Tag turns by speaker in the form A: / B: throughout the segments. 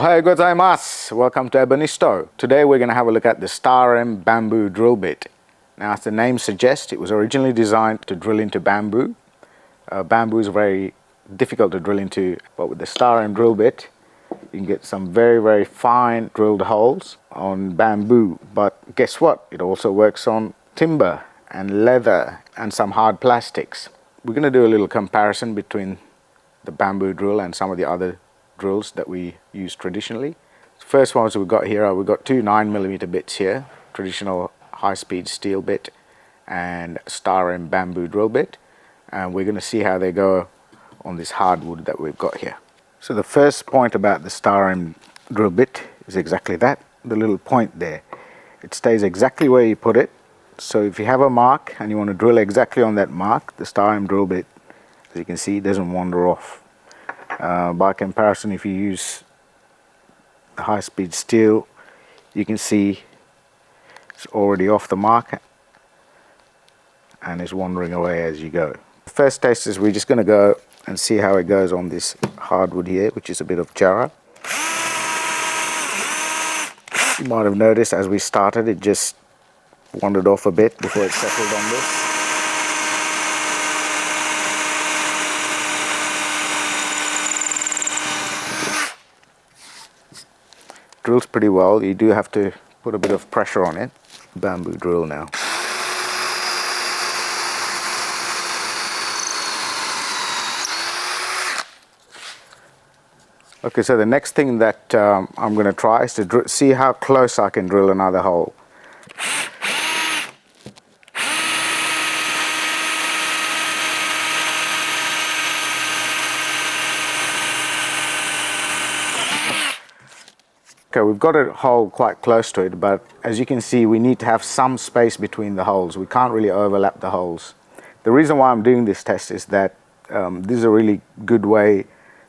A: Ohayou gozaimasu! Welcome to Ebonisto. Today we're going to have a look at the Star M bamboo drill bit. Now, as the name suggests, it was originally designed to drill into bamboo. Bamboo is very difficult to drill into, but with the Star M drill bit, you can get some very fine drilled holes on bamboo. But guess what? It also works on timber and leather and some hard plastics. We're going to do a little comparison between the bamboo drill and some of the other drills that we use traditionally. The first ones we've got here we've got two 9mm bits here, traditional high-speed steel bit and Star M bamboo drill bit, and we're going to see how they go on this hardwood that we've got here. So the first point about the Star M drill bit is exactly that, the little point there. It stays exactly where you put it, so if you have a mark and you want to drill exactly on that mark, the Star M drill bit, as you can see, doesn't wander off. By comparison, if you use the high-speed steel, you can see it's already off the mark and it's wandering away as you go. The first test is we're just going to go and see how it goes on this hardwood here, which is a bit of jarrah. You might have noticed as we started, it just wandered off a bit before it settled on this. Drills pretty well. You do have to put a bit of pressure on it. Bamboo drill now. Okay, so the next thing that I'm going to try is to see how close I can drill another hole. Okay, we've got a hole quite close to it, but as you can see, we need to have some space between the holes. We can't really overlap the holes. The reason why I'm doing this test is that this is a really good way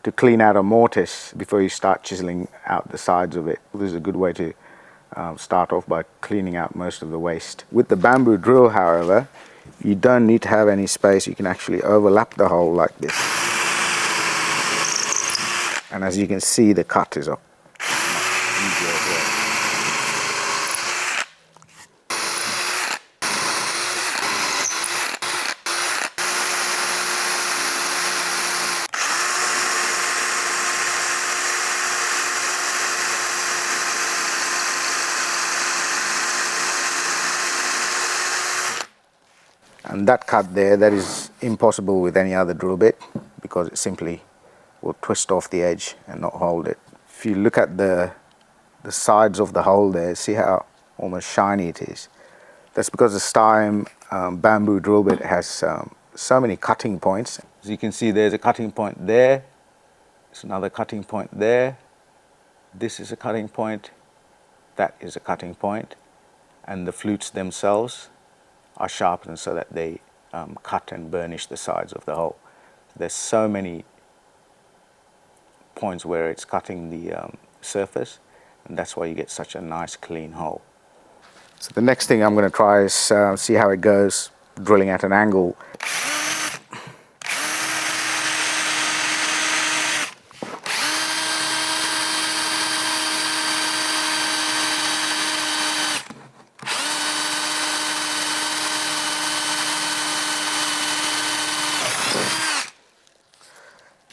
A: to clean out a mortise before you start chiseling out the sides of it. This is a good way to start off by cleaning out most of the waste. With the bamboo drill, however, you don't need to have any space. You can actually overlap the hole like this. And as you can see, the cut is up. And that cut there, that is impossible with any other drill bit because it simply will twist off the edge and not hold it. If you look at the sides of the hole there, see how almost shiny it is. That's because the Star M bamboo drill bit has so many cutting points. As you can see, there's a cutting point there. There's another cutting point there. This is a cutting point. That is a cutting point. And the flutes themselves are sharpened so that they cut and burnish the sides of the hole. There's so many points where it's cutting the surface, and that's why you get such a nice clean hole. So the next thing I'm going to try is see how it goes drilling at an angle.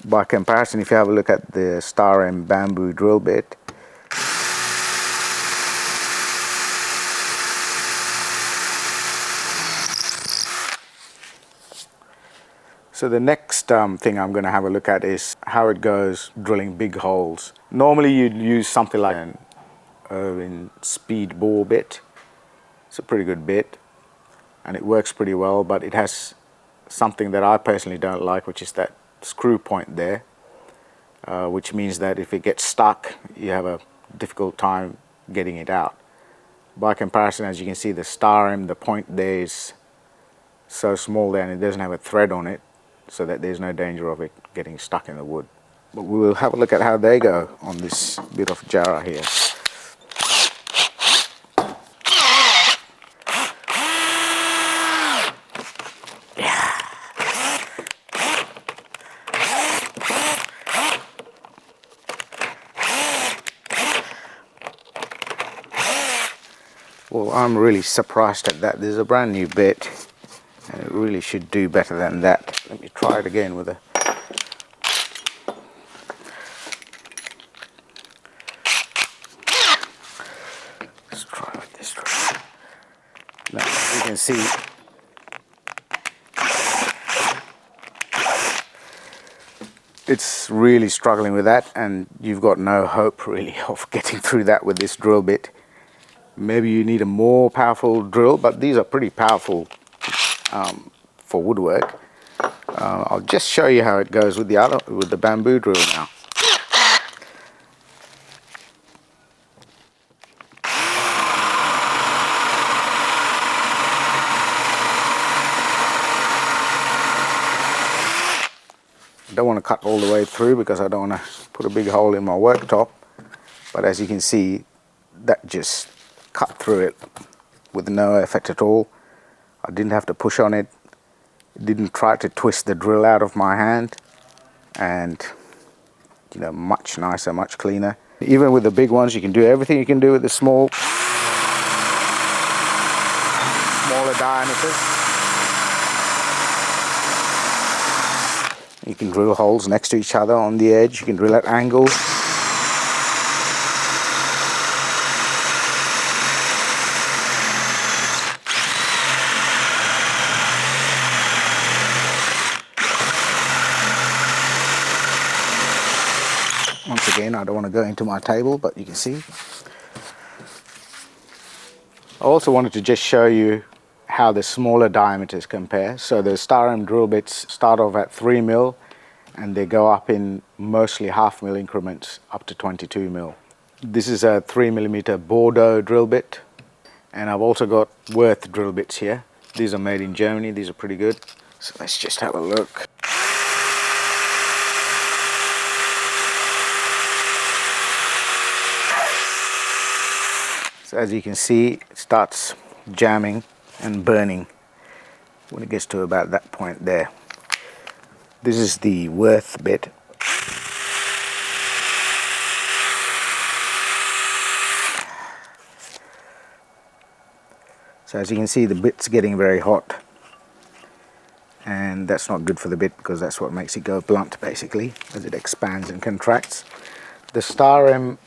A: By comparison, if you have a look at the Star M bamboo drill bit, so the next thing I'm going to have a look at is how it goes drilling big holes. Normally you'd use something like an Irwin speed bore bit. It's a pretty good bit and it works pretty well, but it has something that I personally don't like, which is that screw point there, which means that if it gets stuck, you have a difficult time getting it out. By comparison, as you can see, the Star M, the point there is so small there and it doesn't have a thread on it, so that there's no danger of it getting stuck in the wood. But we will have a look at how they go on this bit of jarrah here. Well, I'm really surprised at that. This is a brand new bit and it really should do better than that. Let me try it again with a... Let's try with this one. Now, as you can see, it's really struggling with that, and you've got no hope really of getting through that with this drill bit. Maybe you need a more powerful drill, but these are pretty powerful for woodwork. I'll just show you how it goes with the bamboo drill now. I don't want to cut all the way through because I don't want to put a big hole in my worktop, but as you can see, that just cut through it with no effect at all. I didn't have to push on it. It didn't try to twist the drill out of my hand, and you know, much nicer, much cleaner. Even with the big ones, you can do everything you can do with the smaller diameters. You can drill holes next to each other on the edge. You can drill at angles. Once again, I don't want to go into my table, but you can see. I also wanted to just show you how the smaller diameters compare. So the Star-M drill bits start off at 3 mil and they go up in mostly 1/2 mil increments up to 22 mil. This is a 3mm Bordeaux drill bit, and I've also got Worth drill bits here. These are made in Germany. These are pretty good. So let's just have a look. So as you can see, it starts jamming and burning when it gets to about that point there. This is the Worth bit. So as you can see, the bit's getting very hot, and that's not good for the bit because that's what makes it go blunt basically as it expands and contracts. The Star-M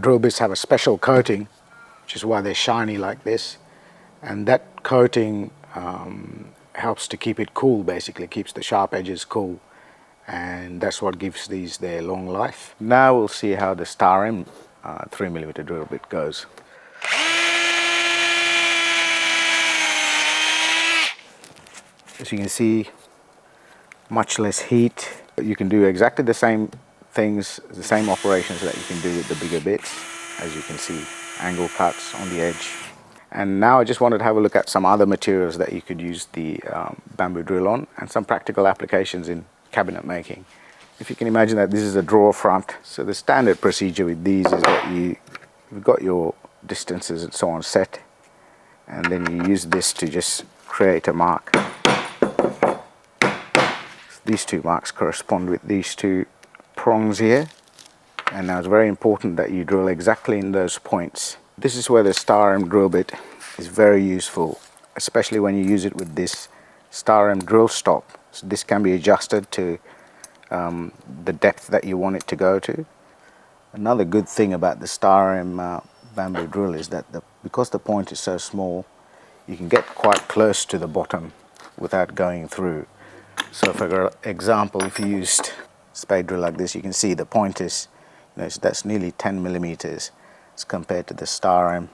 A: drill bits have a special coating, which is why they're shiny like this, and that coating helps to keep it cool, basically keeps the sharp edges cool, and that's what gives these their long life. Now we'll see how the Star-M 3mm drill bit goes. As you can see, much less heat. You can do exactly the same things, the same operations that you can do with the bigger bits. As you can see, angle cuts on the edge. And now I just wanted to have a look at some other materials that you could use the bamboo drill on, and some practical applications in cabinet making. If you can imagine that this is a drawer front, so the standard procedure with these is that you've got your distances and so on set, and then you use this to just create a mark. These two marks correspond with these two prongs here, and now it's very important that you drill exactly in those points. This is where the Star-M drill bit is very useful, especially when you use it with this Star-M drill stop. So this can be adjusted to the depth that you want it to go to. Another good thing about the Star-M bamboo drill is that because the point is so small, you can get quite close to the bottom without going through. So for example, if you used spade drill like this, you can see the point is, you know, that's nearly 10mm as compared to the Star-M,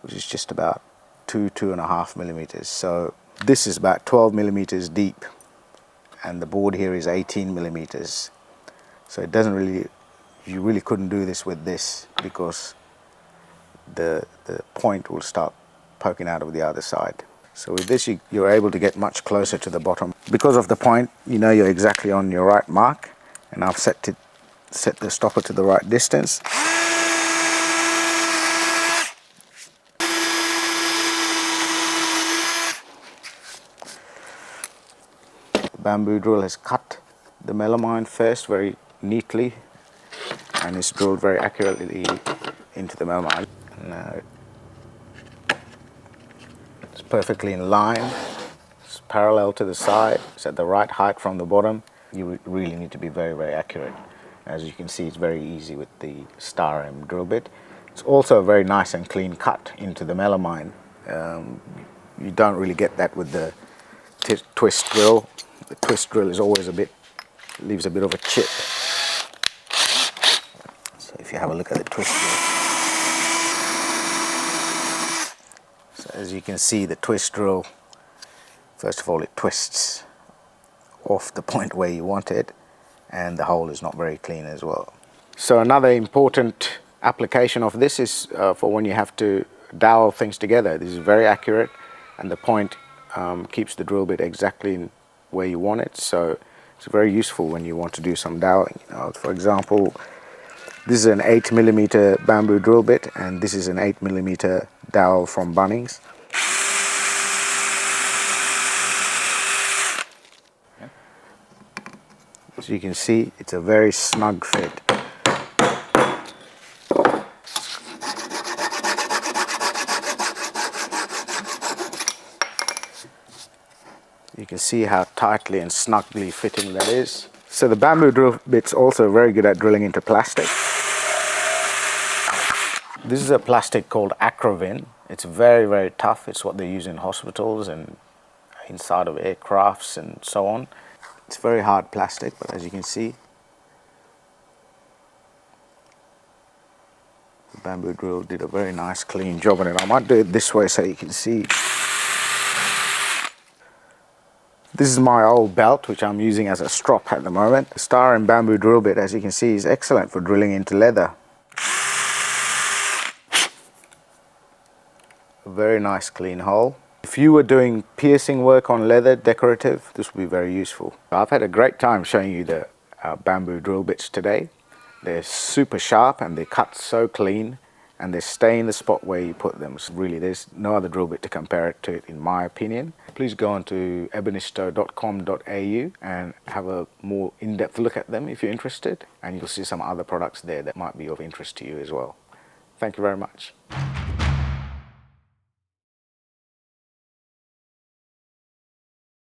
A: which is just about 2.5 millimeters. So this is about 12mm deep, and the board here is 18mm. So it doesn't really, you really couldn't do this with this because the point will start poking out of the other side. So with this, you're able to get much closer to the bottom. Because of the point, you know you're exactly on your right mark, and I've set the stopper to the right distance. The bamboo drill has cut the melamine first very neatly, and it's drilled very accurately into the melamine. Now perfectly in line. It's parallel to the side. It's at the right height from the bottom. You really need to be very, very accurate. As you can see, it's very easy with the star M drill bit. It's also a very nice and clean cut into the melamine. You don't really get that with the twist drill. The twist drill is always leaves a bit of a chip. So if you have a look at the twist drill. So as you can see, the twist drill, first of all, it twists off the point where you want it, and the hole is not very clean as well. So another important application of this is for when you have to dowel things together. This is very accurate, and the point keeps the drill bit exactly where you want it. So it's very useful when you want to do some doweling. For example, this is an 8mm bamboo drill bit, and this is an 8mm dowel from Bunnings. As you can see, it's a very snug fit. You can see how tightly and snugly fitting that is. So the bamboo drill bit's also very good at drilling into plastic. This is a plastic called Acrovin. It's very, very tough. It's what they use in hospitals and inside of aircrafts and so on. It's very hard plastic, but as you can see, the bamboo drill did a very nice clean job on it. I might do it this way so you can see. This is my old belt, which I'm using as a strop at the moment. The star and bamboo drill bit, as you can see, is excellent for drilling into leather. A very nice clean hole. If you were doing piercing work on leather, decorative, this would be very useful. I've had a great time showing you the bamboo drill bits today. They're super sharp and they cut so clean, and they stay in the spot where you put them. So really, there's no other drill bit to compare it to, in my opinion. Please go on to ebonisto.com.au and have a more in-depth look at them if you're interested, and you'll see some other products there that might be of interest to you as well. Thank you very much.